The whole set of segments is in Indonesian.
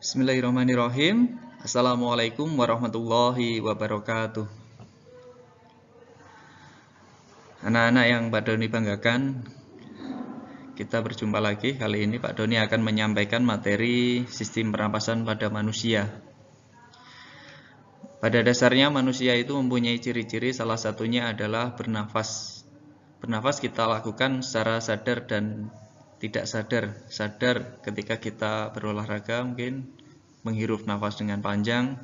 Bismillahirrahmanirrahim. Assalamualaikum warahmatullahi wabarakatuh. Anak-anak yang Pak Doni banggakan, kita berjumpa lagi. Kali ini Pak Doni akan menyampaikan materi sistem pernapasan pada manusia. Pada dasarnya manusia itu mempunyai ciri-ciri, salah satunya adalah bernafas. Bernafas kita lakukan secara sadar dan tidak sadar. Sadar ketika kita berolahraga, mungkin menghirup nafas dengan panjang.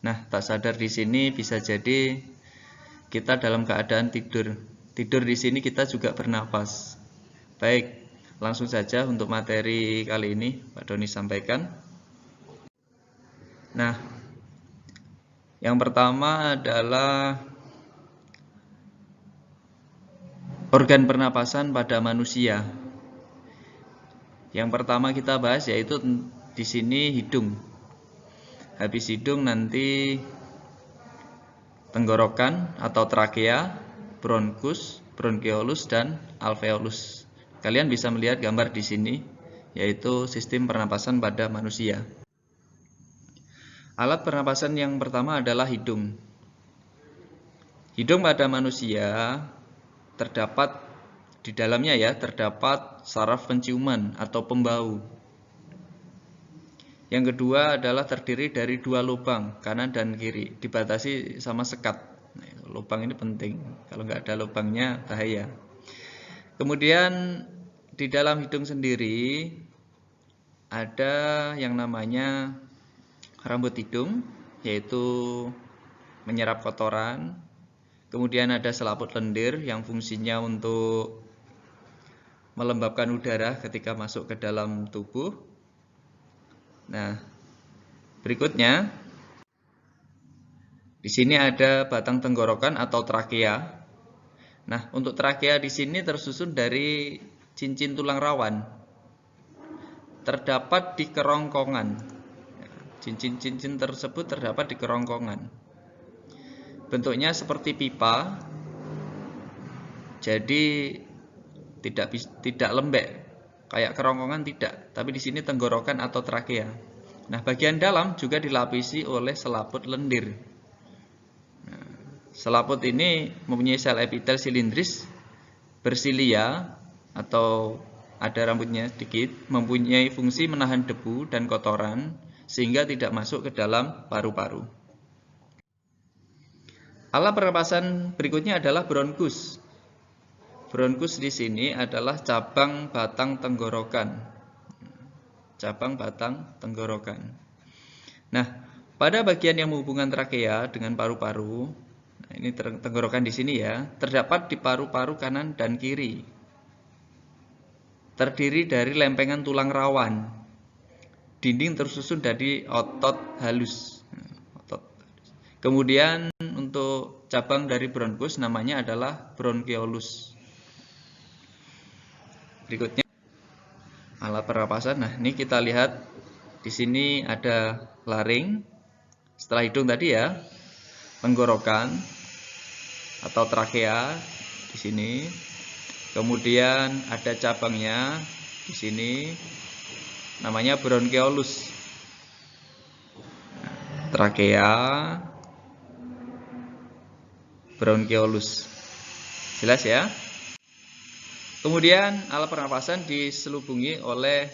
Nah, tak sadar di sini bisa jadi kita dalam keadaan tidur. Tidur di sini kita juga bernafas. Baik, langsung saja untuk materi kali ini Pak Doni sampaikan. Nah, yang pertama adalah organ pernapasan pada manusia. Yang pertama kita bahas yaitu di sini hidung. Habis hidung nanti tenggorokan atau trakea, bronkus, bronkeolus dan alveolus. Kalian bisa melihat gambar di sini yaitu sistem pernapasan pada manusia. Alat pernapasan yang pertama adalah hidung. Hidung pada manusia terdapat di dalamnya terdapat saraf penciuman atau pembau. Yang kedua adalah terdiri dari dua lubang, kanan dan kiri, dibatasi sama sekat. Nah, lubang ini penting, kalau nggak ada lubangnya bahaya. Kemudian di dalam hidung sendiri ada yang namanya rambut hidung, yaitu menyerap kotoran. Kemudian ada selaput lendir yang fungsinya untuk melembabkan udara ketika masuk ke dalam tubuh. Nah, berikutnya di sini ada batang tenggorokan atau trakea. Nah, untuk trakea di sini tersusun dari cincin tulang rawan. Terdapat di kerongkongan. Cincin-cincin tersebut terdapat di kerongkongan. Bentuknya seperti pipa. Jadi tidak lembek kayak kerongkongan, tidak, tapi di sini tenggorokan atau trakea. Nah, bagian dalam juga dilapisi oleh selaput lendir. Nah, selaput ini mempunyai sel epitel silindris bersilia atau ada rambutnya sedikit, mempunyai fungsi menahan debu dan kotoran sehingga tidak masuk ke dalam paru-paru. Alat pernapasan berikutnya adalah bronkus. Bronkus di sini adalah cabang batang tenggorokan. Cabang batang tenggorokan. Nah, pada bagian yang menghubungkan trakea dengan paru-paru, nah ini tenggorokan di sini terdapat di paru-paru kanan dan kiri. Terdiri dari lempengan tulang rawan. Dinding tersusun dari otot halus. Kemudian untuk cabang dari bronkus namanya adalah bronkeolus. Berikutnya alat pernapasan. Nah, ini kita lihat di sini ada laring. Setelah hidung tadi tenggorokan atau trakea di sini. Kemudian ada cabangnya di sini namanya bronkeolus. Trakea, bronkeolus. Jelas ya? Kemudian alat pernapasan diselubungi oleh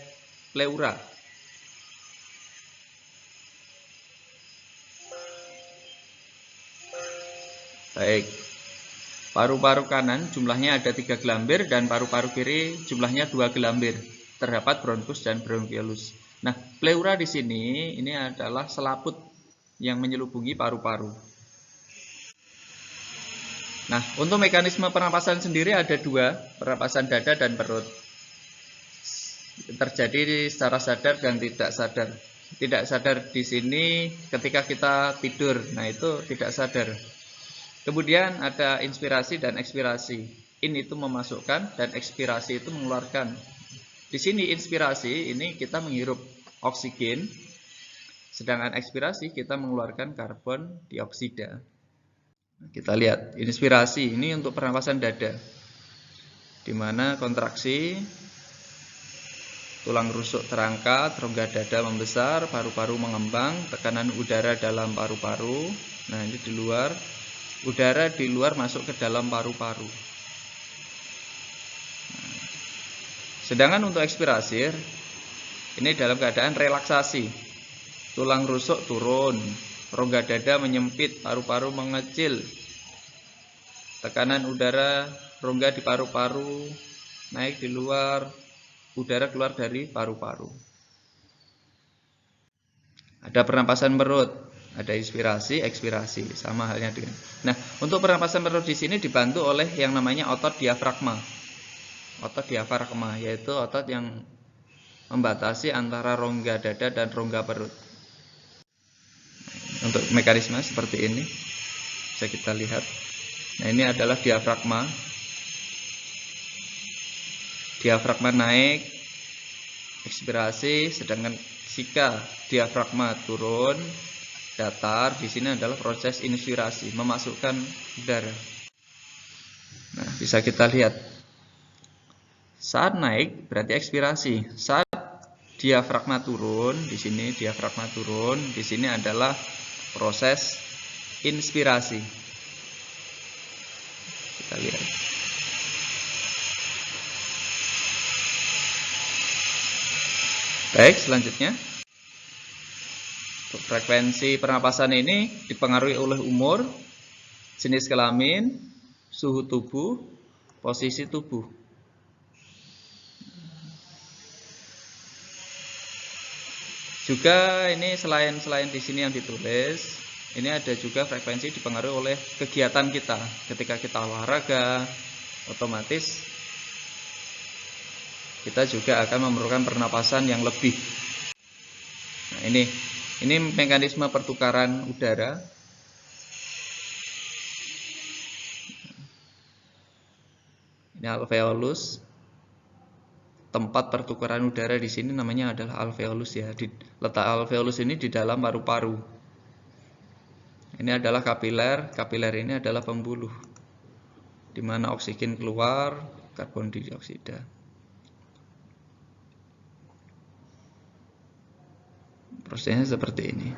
pleura. Baik, paru-paru kanan jumlahnya ada 3 gelambir dan paru-paru kiri jumlahnya 2 gelambir. Terdapat bronkus dan bronkeolus. Nah, pleura di sini ini adalah selaput yang menyelubungi paru-paru. Nah, untuk mekanisme pernapasan sendiri ada dua, pernapasan dada dan perut. Terjadi secara sadar dan tidak sadar. Tidak sadar di sini ketika kita tidur, nah itu tidak sadar. Kemudian ada inspirasi dan ekspirasi. In itu memasukkan dan ekspirasi itu mengeluarkan. Di sini inspirasi ini kita menghirup oksigen, sedangkan ekspirasi kita mengeluarkan karbon dioksida. Kita lihat inspirasi ini untuk pernapasan dada, di mana kontraksi tulang rusuk terangkat, rongga dada membesar, paru-paru mengembang, tekanan udara dalam paru-paru. Nah, ini di luar. Udara di luar masuk ke dalam paru-paru. Sedangkan untuk ekspirasi, ini dalam keadaan relaksasi. Tulang rusuk turun, rongga dada menyempit, paru-paru mengecil. Tekanan udara rongga di paru-paru naik di luar, udara keluar dari paru-paru. Ada pernapasan perut, ada inspirasi, ekspirasi, sama halnya dengan. Nah, untuk pernapasan perut di sini dibantu oleh yang namanya otot diafragma. Otot diafragma yaitu otot yang membatasi antara rongga dada dan rongga perut. Untuk mekanisme seperti ini bisa kita lihat. Nah, ini adalah diafragma. Diafragma naik, ekspirasi, sedangkan jika diafragma turun, datar, di sini adalah proses inspirasi, memasukkan udara. Nah, bisa kita lihat. Saat naik berarti ekspirasi. Saat diafragma turun, di sini diafragma turun, di sini adalah proses inspirasi. Kita lihat. Baik, selanjutnya. Frekuensi pernapasan ini dipengaruhi oleh umur, jenis kelamin, suhu tubuh, posisi tubuh. Juga ini selain di sini yang ditulis, ini ada juga frekuensi dipengaruhi oleh kegiatan kita. Ketika kita olahraga, otomatis kita juga akan memerlukan pernapasan yang lebih. Nah, ini mekanisme pertukaran udara. Ini alveolus. Tempat pertukaran udara di sini namanya adalah alveolus ya. Letak alveolus ini di dalam paru-paru. Ini adalah kapiler. Kapiler ini adalah pembuluh, di mana oksigen keluar, karbon dioksida. Prosesnya seperti ini.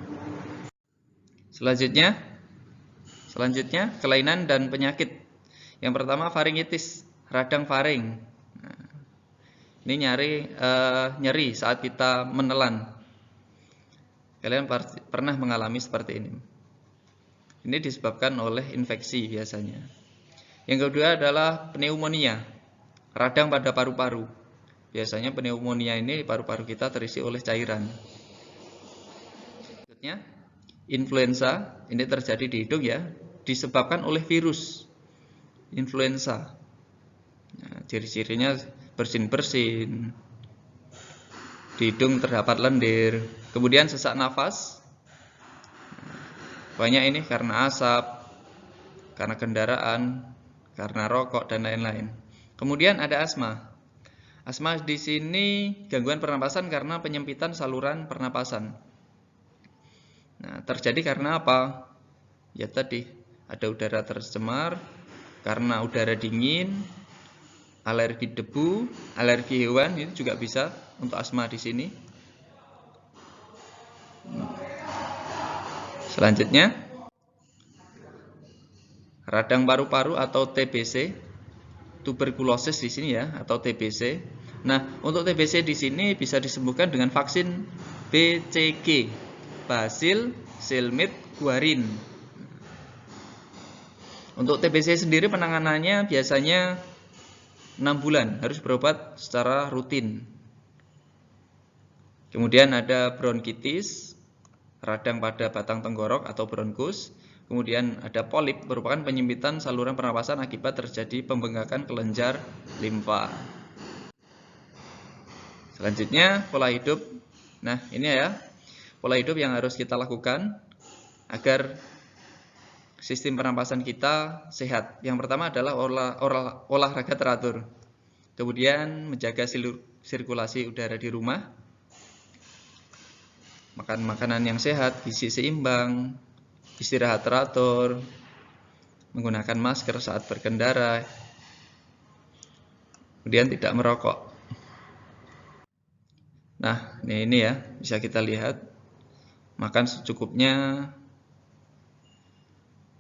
Selanjutnya kelainan dan penyakit. Yang pertama faringitis, radang faring. Nah, ini nyeri saat kita menelan. Kalian pernah mengalami seperti ini. Ini disebabkan oleh infeksi biasanya. Yang kedua adalah pneumonia, radang pada paru-paru. Biasanya pneumonia ini paru-paru kita terisi oleh cairan. Selanjutnya, influenza, ini terjadi di hidung ya, disebabkan oleh virus influenza. Nah, ciri-cirinya bersin-bersin, di hidung terdapat lendir, kemudian sesak nafas. Banyak ini karena asap, karena kendaraan, karena rokok dan lain-lain. Kemudian ada asma. Asma di sini gangguan pernapasan karena penyempitan saluran pernapasan. Nah, terjadi karena apa? Ya tadi, ada udara tercemar, karena udara dingin, alergi debu, alergi hewan, itu juga bisa untuk asma di sini. Selanjutnya, radang paru-paru atau TBC, tuberkulosis di sini ya, atau TBC. Nah, untuk TBC di sini bisa disembuhkan dengan vaksin BCG, Bacil Cilmid Guarin. Untuk TBC sendiri penanganannya biasanya 6 bulan, harus berobat secara rutin. Kemudian ada bronkitis, radang pada batang tenggorok atau bronkus. Kemudian ada polip, merupakan penyempitan saluran pernapasan akibat terjadi pembengkakan kelenjar limfa. Selanjutnya pola hidup. Nah, ini ya pola hidup yang harus kita lakukan agar sistem pernapasan kita sehat. Yang pertama adalah olahraga teratur. Kemudian menjaga sirkulasi udara di rumah. Makan makanan yang sehat, gizi seimbang, istirahat teratur, menggunakan masker saat berkendara, kemudian tidak merokok. Nah, ini ya, bisa kita lihat. Makan secukupnya,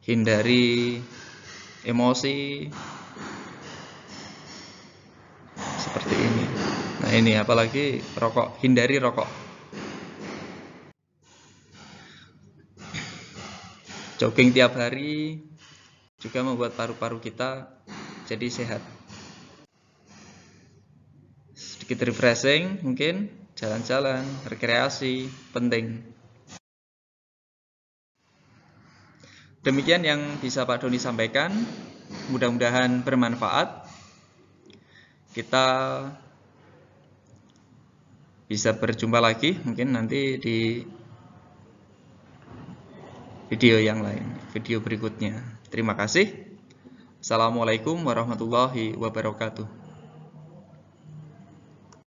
hindari emosi seperti ini. Nah, ini apalagi rokok, hindari rokok. Jogging tiap hari juga membuat paru-paru kita jadi sehat. Sedikit refreshing mungkin, jalan-jalan, rekreasi, penting. Demikian yang bisa Pak Doni sampaikan. Mudah-mudahan bermanfaat. Kita bisa berjumpa lagi mungkin nanti di video yang lain, video berikutnya. Terima kasih. Assalamualaikum warahmatullahi wabarakatuh.